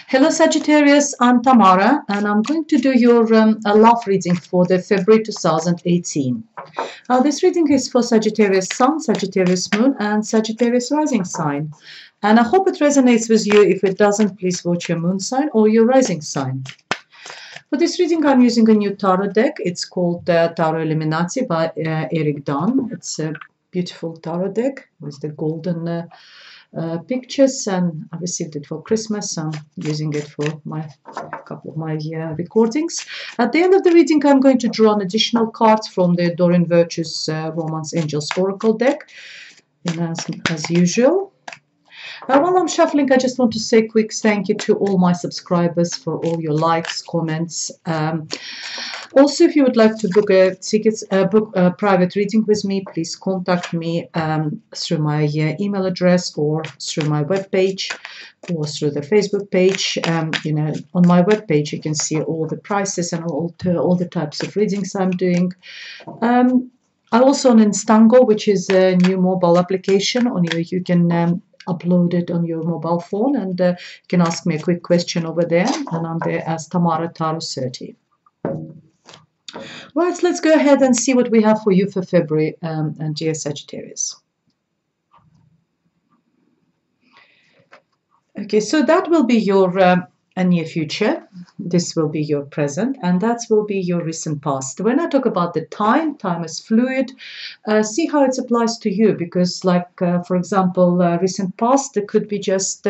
Hello Sagittarius, I'm Tamara and I'm going to do your a love reading for the February 2018. This reading is for Sagittarius Sun, Sagittarius Moon and Sagittarius Rising sign. And I hope it resonates with you. If it doesn't, please watch your moon sign or your rising sign. For this reading, I'm using a new tarot deck. It's called Tarot Illuminati by Eric Dunn. It's a beautiful tarot deck with the golden pictures, and I received it for Christmas. I'm using it for a couple of my recordings. At the end of the reading, I'm going to draw an additional cards from the Doreen Virtue's Romance Angels Oracle deck, as usual. While I'm shuffling, I just want to say a quick thank you to all my subscribers for all your likes, comments. Also, if you would like to book a private reading with me, please contact me through my email address or through my webpage or through the Facebook page. On my webpage, you can see all the prices and all the types of readings I'm doing. I'm also on Instango, which is a new mobile application. You can upload it on your mobile phone, and you can ask me a quick question over there, and I'm there as Tamara Tarot 30. Right, let's go ahead and see what we have for you for February, and dear Sagittarius. Okay, so that will be your near future. This will be your present, and that will be your recent past. When I talk about the time is fluid. See how it applies to you, because for example, recent past, it could be just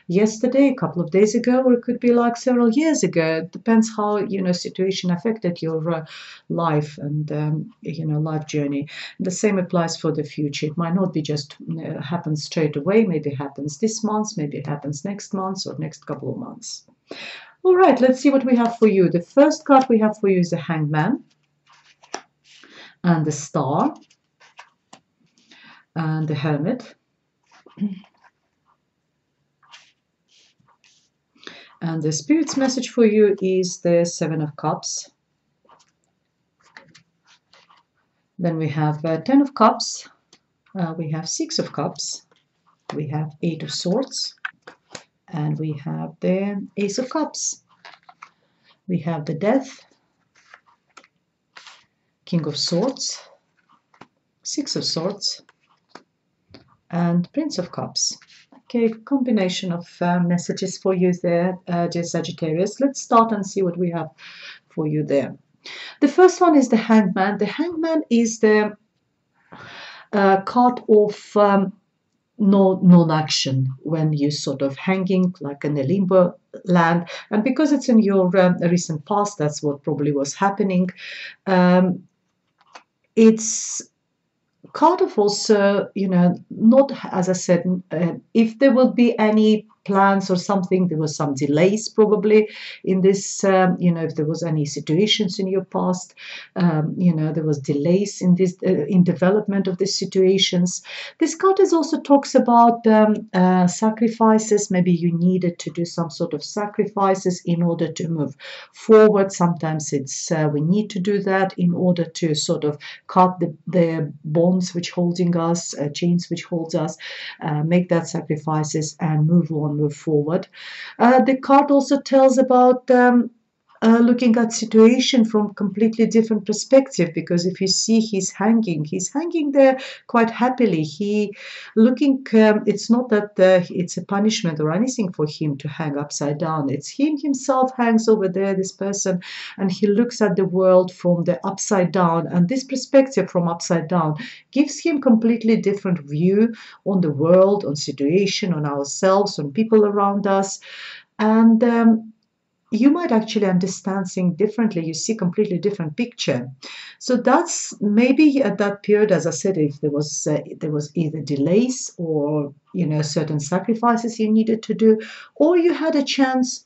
yesterday, a couple of days ago, or it could be like several years ago. It depends how situation affected your life and life journey. The same applies for the future. It might not be just happen straight away. Maybe it happens this month, maybe it happens next month or next couple of months. All right, let's see what we have for you. The first card we have for you is the Hangman and the Star and the Hermit and the Spirit's message for you is the Seven of Cups. Then we have 10 of Cups, we have 6 of Cups, we have 8 of Swords, and we have the Ace of Cups. We have the Death, King of Swords, 6 of Swords, and Prince of Cups. Okay, combination of messages for you there, dear Sagittarius. Let's start and see what we have for you there. The first one is the Hangman. The Hangman is the card of non-action, when you sort of hanging like in a limbo land, and because it's in your recent past, that's what probably was happening. It's card of also, not, as I said, if there will be any plans or something, there was some delays probably in this, if there was any situations in your past, there was delays in this, in development of these situations. This card is also talks about sacrifices. Maybe you needed to do some sort of sacrifices in order to move forward. Sometimes it's we need to do that in order to sort of cut the bonds which holding us, chains which holds us, make that sacrifices and move on, move forward. The card also tells about looking at situation from completely different perspective, because if you see he's hanging there quite happily. He looking, it's not that it's a punishment or anything for him to hang upside down. It's him himself hangs over there, this person, and he looks at the world from the upside down, and this perspective from upside down gives him completely different view on the world, on situation, on ourselves, on people around us. And you might actually understand things differently. You see completely different picture. So that's maybe at that period, as I said, if there was either delays or certain sacrifices you needed to do, or you had a chance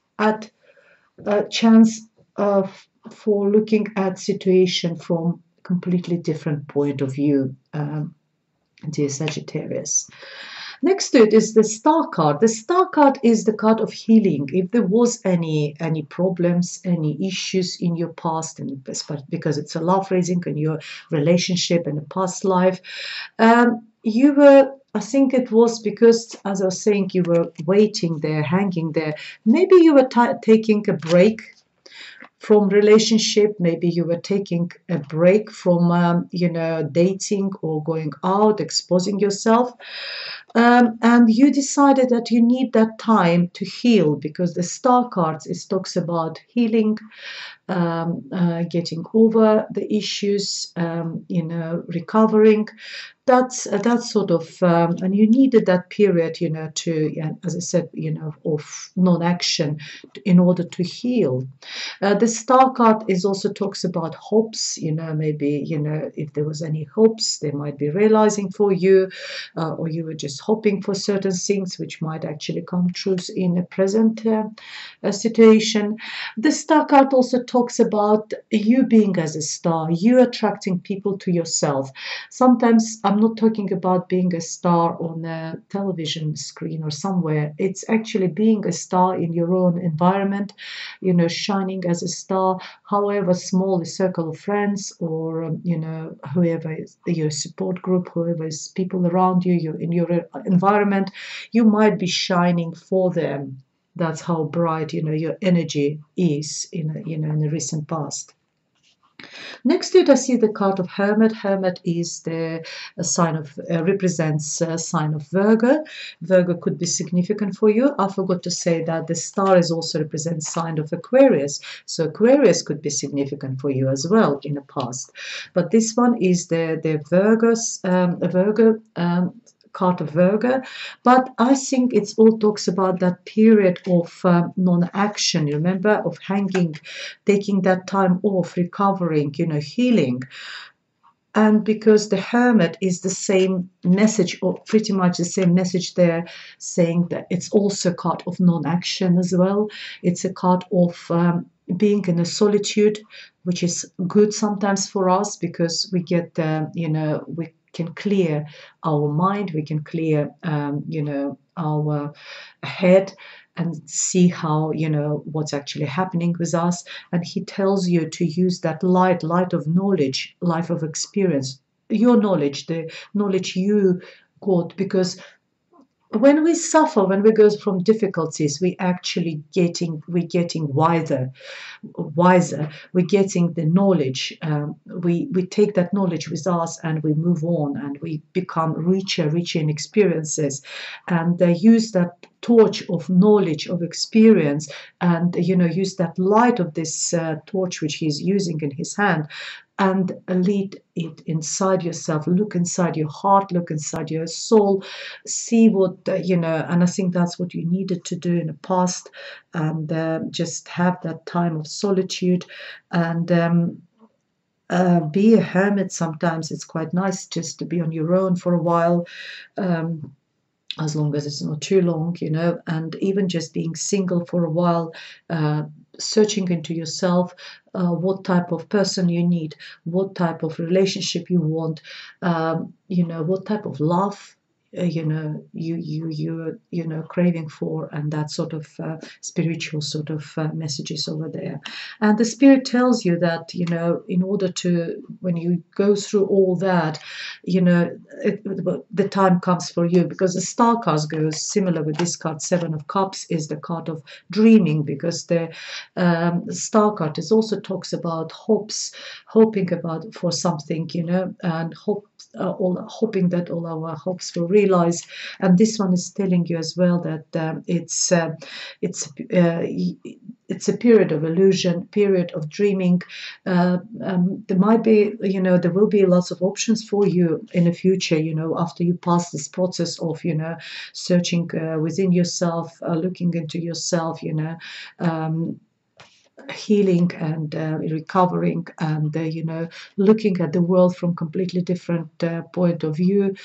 for looking at situation from completely different point of view, dear Sagittarius. Next to it is the Star card. The Star card is the card of healing. If there was any problems, any issues in your past, and because it's a love reading in your relationship and a past life, you were I think it was because, as I was saying, you were waiting there, hanging there. Maybe you were taking a break from relationship. Maybe you were taking a break from, dating or going out, exposing yourself. And you decided that you need that time to heal, because the star cards it talks about healing, getting over the issues, recovering. That sort of, and you needed that period, to, yeah, as I said, of non-action in order to heal. The star card is also talks about hopes. Maybe, if there was any hopes, they might be realizing for you, or you were just hoping for certain things which might actually come true in a present situation. The star card also talks about you being as a star, you attracting people to yourself. Sometimes I'm not talking about being a star on a television screen or somewhere. It's actually being a star in your own environment, shining as a star, however small the circle of friends, or, whoever is your support group, whoever is people around you, in your environment, you might be shining for them. That's how bright, your energy is in the recent past. Next to it, I see the card of Hermit. Hermit is the sign of represents sign of Virgo. Virgo could be significant for you. I forgot to say that the star is also represents sign of Aquarius. So Aquarius could be significant for you as well in the past. But this one is the Virgo. Card of Virgo, but I think it's all talks about that period of non-action. Remember, of hanging, taking that time off, recovering, healing. And because the Hermit is the same message, or pretty much the same message there, saying that it's also a card of non-action as well. It's a card of being in a solitude, which is good sometimes for us, because we get, we can clear our mind, we can clear, our head, and see how, what's actually happening with us. And he tells you to use that light of knowledge, life of experience, your knowledge, the knowledge you got, because when we suffer, when we go from difficulties, we're getting wiser. We're getting the knowledge. We take that knowledge with us, and we move on, and we become richer in experiences, and they use that torch of knowledge, of experience, and use that light of this torch which he's using in his hand, and lead it inside yourself. Look inside your heart, look inside your soul, see what, and I think that's what you needed to do in the past, and just have that time of solitude, and be a hermit. Sometimes it's quite nice just to be on your own for a while. As long as it's not too long, and even just being single for a while, searching into yourself, what type of person you need, what type of relationship you want, what type of love, you're craving for, and that sort of spiritual sort of messages over there. And the spirit tells you that, in order to, when you go through all that, the time comes for you, because the star card goes similar with this card. Seven of Cups is the card of dreaming, because the star card is also talks about hopes, hoping about for something, and hoping that all our hopes will realize. And this one is telling you as well that it's a period of illusion, period of dreaming. There might be, there will be lots of options for you in the future, after you pass this process of, searching within yourself, looking into yourself, healing and recovering, and looking at the world from completely different point of view,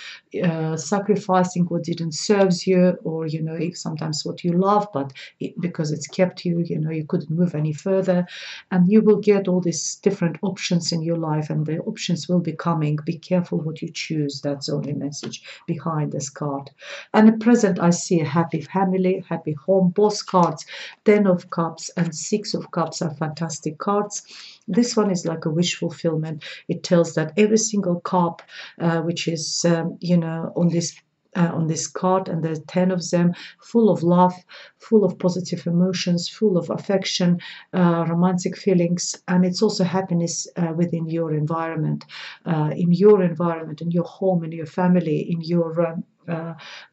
sacrificing what didn't serves you, or if sometimes what you love, but because it's kept you, you couldn't move any further. And you will get all these different options in your life, and the options will be coming. Be careful what you choose. That's the only message behind this card. And at present, I see a happy family, happy home. Both cards, 10 of Cups and 6 of Cups, are fantastic cards. This one is like a wish fulfillment. It tells that every single cup, which is, on this on this card, and there's 10 of them, full of love, full of positive emotions, full of affection, romantic feelings, and it's also happiness within your environment, in your home, in your family, in your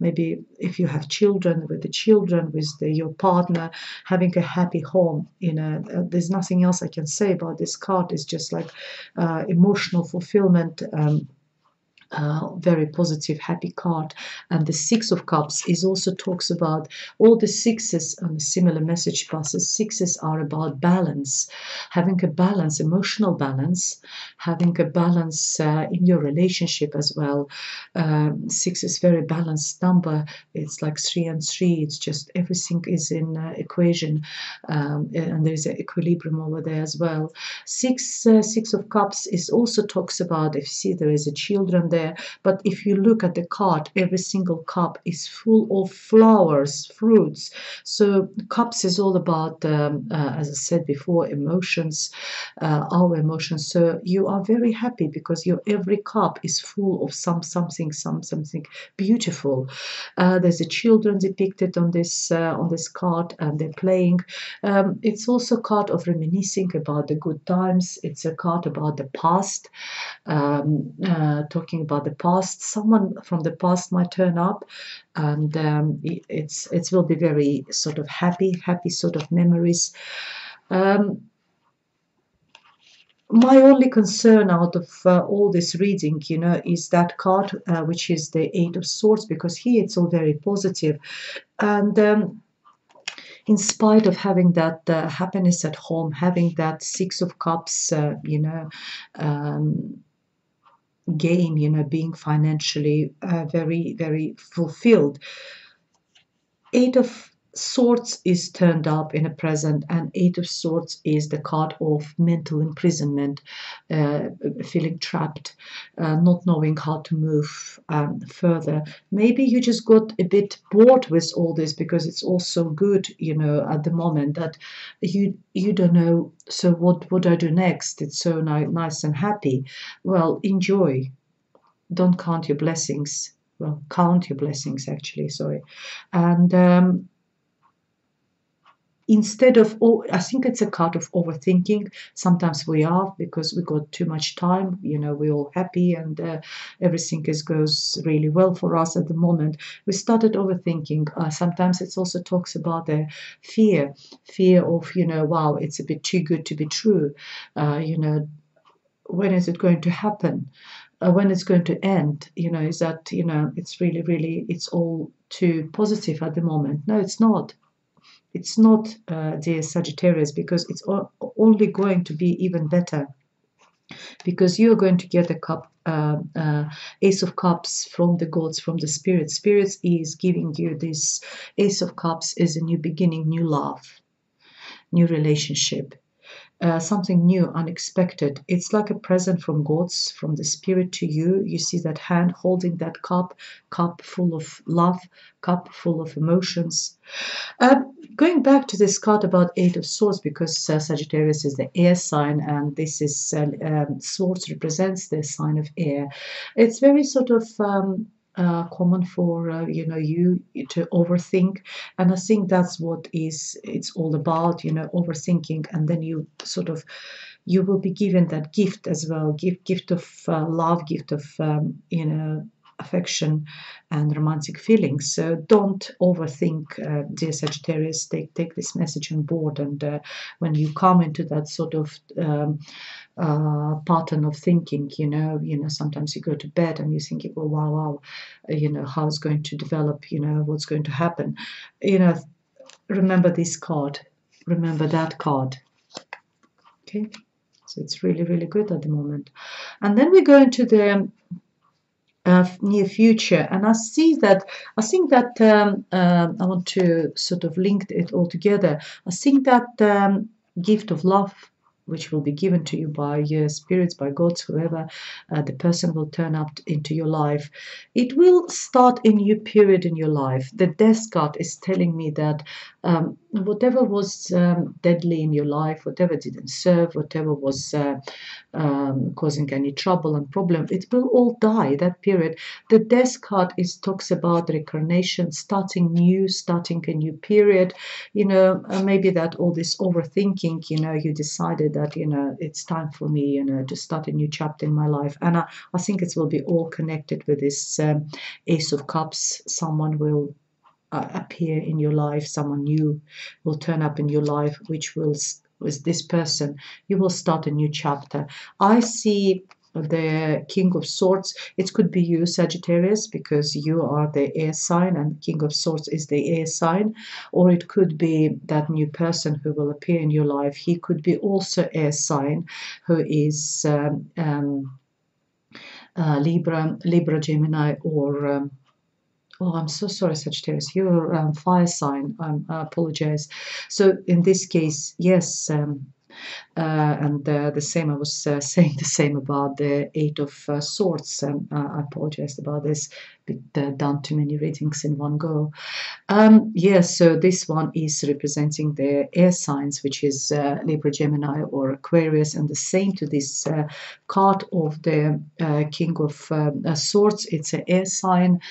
maybe if you have children, with the children, with your partner, having a happy home. There's nothing else I can say about this card. It's just like emotional fulfillment. Very positive, happy card. And the Six of Cups is also talks about all the sixes on a similar message passes. Sixes are about balance, having a balance, emotional balance, having a balance in your relationship as well. Six is very balanced number. It's like 3 and 3. It's just everything is in equation, and there's an equilibrium over there as well. Six of Cups is also talks about, if you see there is a children there, but if you look at the card, every single cup is full of flowers, fruits. So cups is all about, as I said before, emotions, our emotions. So you are very happy because your every cup is full of something beautiful. There's a children depicted on this card, and they're playing. It's also a card of reminiscing about the good times. It's a card about the past, talking about the past. Someone from the past might turn up, and it will be very sort of happy sort of memories. My only concern out of all this reading, is that card, which is the Eight of Swords, because here it's all very positive. And in spite of having that happiness at home, having that Six of Cups, gain, being financially very, very fulfilled. Eight of Swords is turned up in a present, and Eight of Swords is the card of mental imprisonment, feeling trapped, not knowing how to move further. Maybe you just got a bit bored with all this because it's all so good, at the moment, that you don't know. So what do I do next? It's so nice and happy. Well, enjoy. Don't count your blessings. Well, count your blessings, actually. Sorry, and instead of, I think it's a card of overthinking. Sometimes we are, because we got too much time. We're all happy, and everything goes really well for us at the moment. We started overthinking. Sometimes it also talks about the fear of, wow, it's a bit too good to be true. When is it going to happen? When it's going to end? Is that, it's really, really, it's all too positive at the moment. No, it's not. It's not, dear Sagittarius, because it's only going to be even better, because you're going to get a cup, Ace of Cups from the gods, from the spirits. Spirits is giving you this. Ace of Cups is a new beginning, new love, new relationship. Something new, unexpected. It's like a present from gods, from the spirit to you. You see that hand holding that cup full of love, cup full of emotions. Going back to this card about Eight of Swords, because Sagittarius is the air sign, and this is Swords represents the sign of air. It's very sort of common for you to overthink, and I think that's what it's all about, overthinking, and then you will be given that gift as well, gift of love, gift of affection and romantic feelings. So don't overthink, dear Sagittarius. Take this message on board, and when you come into that sort of pattern of thinking, sometimes you go to bed and you're thinking, oh wow, how it's going to develop, what's going to happen. Remember this card, remember that card. Okay, so it's really, really good at the moment. And then we go into the near future, and I think that I want to sort of link it all together. I think that gift of love, which will be given to you by your spirits, by gods, whoever the person will turn up into your life, it will start a new period in your life. The Death card is telling me that whatever was deadly in your life, whatever didn't serve, whatever was causing any trouble and problem, it will all die. That period. The death card is talks about reincarnation, starting new, starting a new period. Maybe that all this overthinking. You decided that it's time for me, to start a new chapter in my life, and I think it will be all connected with this Ace of Cups. Someone will appear in your life, someone new will turn up in your life, which will, with this person, you will start a new chapter. I see the King of Swords. It could be you, Sagittarius, because you are the air sign and King of Swords is the air sign. Or it could be that new person who will appear in your life. He could be also air sign, who is Libra, Gemini, or oh, I'm so sorry, Sagittarius. You're fire sign. I apologize. So in this case, yes, and the same. I was saying the same about the Eight of Swords. I apologize about this. Done too many readings in one go. Yes, so this one is representing the air signs, which is Libra, Gemini, or Aquarius, and the same to this card of the King of Swords. It's an air sign,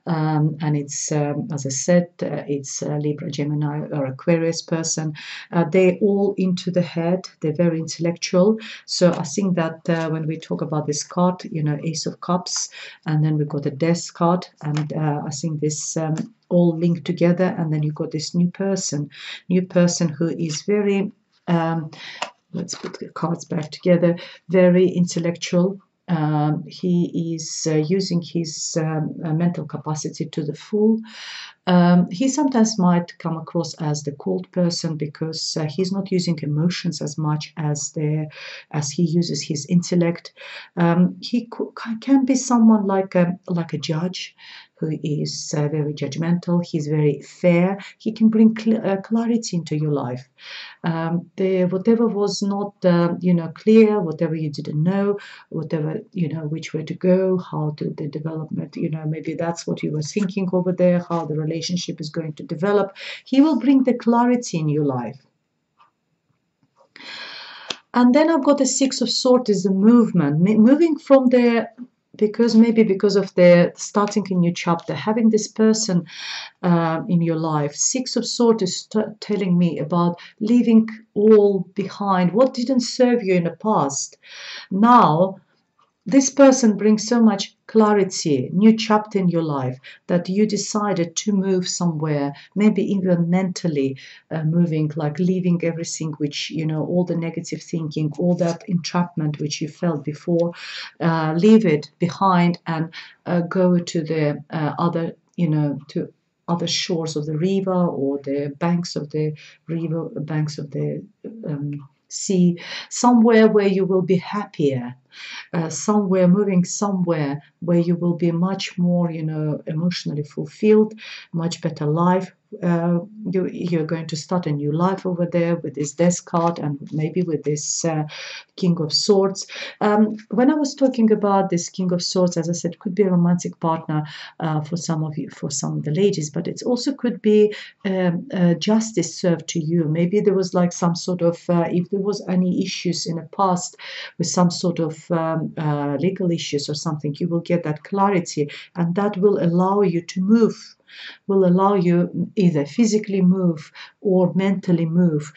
and it's, as I said, it's Libra, Gemini, or Aquarius person. They're all into the head. They're very intellectual. So I think that when we talk about this card, Ace of Cups, and then we got the Death card, and I think this all linked together, and then you got this new person who is very let's put the cards back together, very intellectual. He is using his mental capacity to the full. He sometimes might come across as the cold person because he's not using emotions as much as he uses his intellect. He can be someone like a judge who is very judgmental. He's very fair. He can bring clarity into your life. Whatever was not clear, whatever you didn't know, whatever which way to go, how to the development, maybe that's what you were thinking over there, how the relationship is going to develop. He will bring the clarity in your life. And then I've got the Six of Swords is the movement, moving from the, because of the starting a new chapter, having this person in your life. Six of Swords is telling me about leaving all behind, what didn't serve you in the past. Now, this person brings so much clarity, new chapter in your life, that you decided to move somewhere, maybe even mentally moving, like leaving everything which, all the negative thinking, all that entrapment which you felt before, leave it behind and go to the other, to other shores of the river or the banks of the river, banks of the sea, somewhere where you will be happier. Moving somewhere where you will be much more, emotionally fulfilled, much better life. You're going to start a new life over there with this Death card and maybe with this King of Swords. When I was talking about this King of Swords, as I said, could be a romantic partner for some of you, for some of the ladies, but it also could be justice served to you. Maybe there was like some sort of, if there was any issues in the past with some sort of legal issues or something, you will get that clarity, and that will allow you to move, will allow you either physically move or mentally move.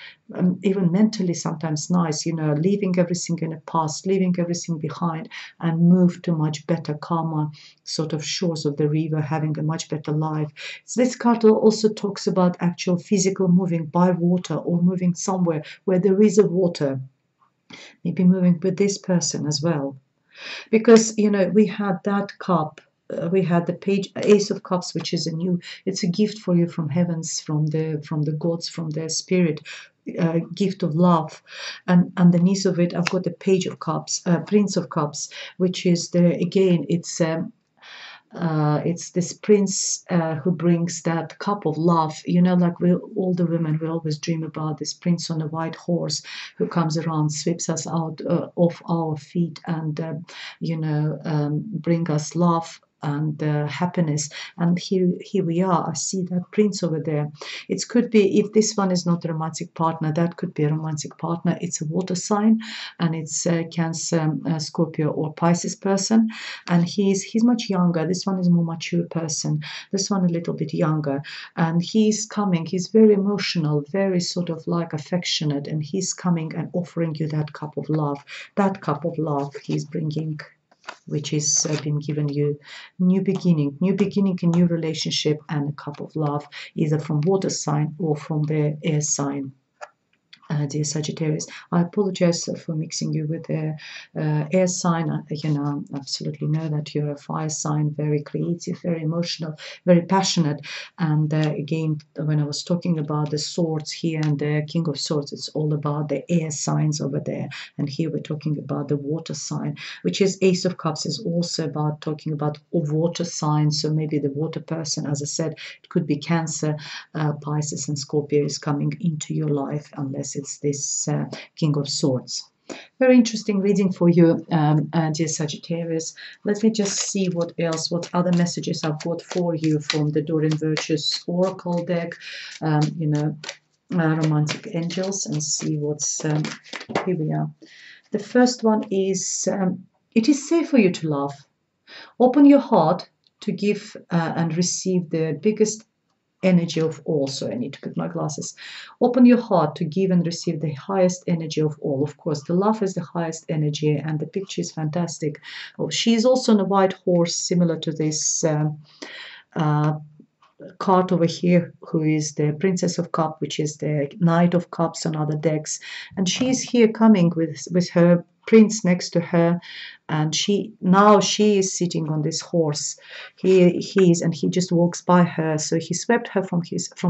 Even mentally sometimes nice, leaving everything in the past, leaving everything behind, and move to much better, calmer sort of shores of the river, having a much better life. So this card also talks about actual physical moving by water or moving somewhere where there is a water, maybe moving with this person as well. Because, we had that cup, we had the page Ace of Cups, which is it's a gift for you from heavens, from the gods, from their spirit, gift of love. And underneath of it I've got the Page of Cups, Prince of Cups, which is it's this prince who brings that cup of love. Like all the women, we always dream about this prince on a white horse who comes around, sweeps us out off our feet, and bring us love and happiness. And here we are. I see that prince over there. It could be, if this one is not a romantic partner, that could be a romantic partner. It's a water sign, and it's Cancer, Scorpio, or Pisces person. And he's much younger. This one is a more mature person. This one a little bit younger. And he's coming. He's very emotional, very sort of like affectionate, and he's coming and offering you that cup of love. That cup of love he's bringing, which is been given you. New beginning, a new relationship, and a cup of love, either from water sign or from the air sign. Dear Sagittarius, I apologize for mixing you with the air sign. Absolutely know that you're a fire sign, very creative, very emotional, very passionate. And again, when I was talking about the swords here and the King of Swords, it's all about the air signs over there. And here we're talking about the water sign, which is Ace of Cups, is also about talking about water signs. So maybe the water person, as I said, it could be Cancer, Pisces, and Scorpio is coming into your life, unless it's this King of Swords. Very interesting reading for you, dear Sagittarius. Let me just see what else, what other messages I've got for you from the Doreen Virtue's Oracle deck, romantic angels, and see what's, here we are. The first one is, it is safe for you to love. Open your heart to give and receive the biggest energy of all. So I need to put my glasses. Open your heart to give and receive the highest energy of all. Of course, the love is the highest energy, and the picture is fantastic. Oh, she is also on a white horse, similar to this card over here, who is the Princess of Cups, which is the Knight of Cups on other decks. And she's here coming with her prince next to her, and she is sitting on this horse. He just walks by her. So he swept her from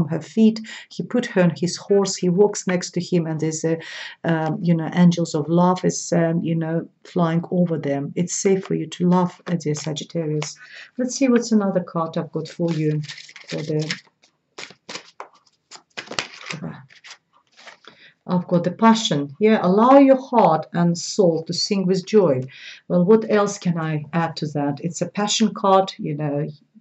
her feet. He put her on his horse. He walks next to him, and there's angels of love is flying over them. It's safe for you to love, dear Sagittarius. Let's see what's another card I've got for you for the. I've got the passion here. Allow your heart and soul to sing with joy. Well, what else can I add to that? It's a passion card.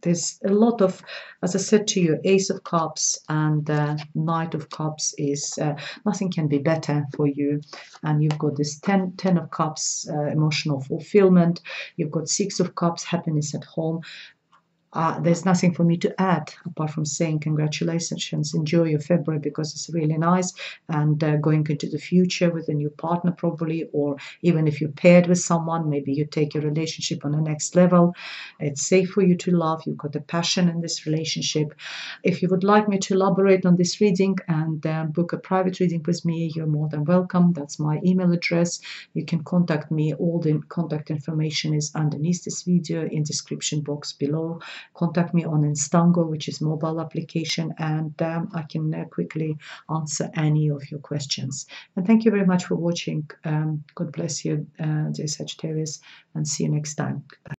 There's a lot of, as I said to you, Ace of Cups and Knight of Cups is nothing can be better for you. And you've got this 10 of Cups, emotional fulfillment. You've got 6 of Cups, happiness at home. There's nothing for me to add apart from saying congratulations, enjoy your February, because it's really nice, and going into the future with a new partner probably, or even if you're paired with someone, maybe you take your relationship on the next level. It's safe for you to love. You've got a passion in this relationship. If you would like me to elaborate on this reading and book a private reading with me, you're more than welcome. That's my email address. You can contact me. All the contact information is underneath this video in description box below. Contact me on Instango, which is mobile application, and I can quickly answer any of your questions. And thank you very much for watching. God bless you, dear Sagittarius, and see you next time. Bye.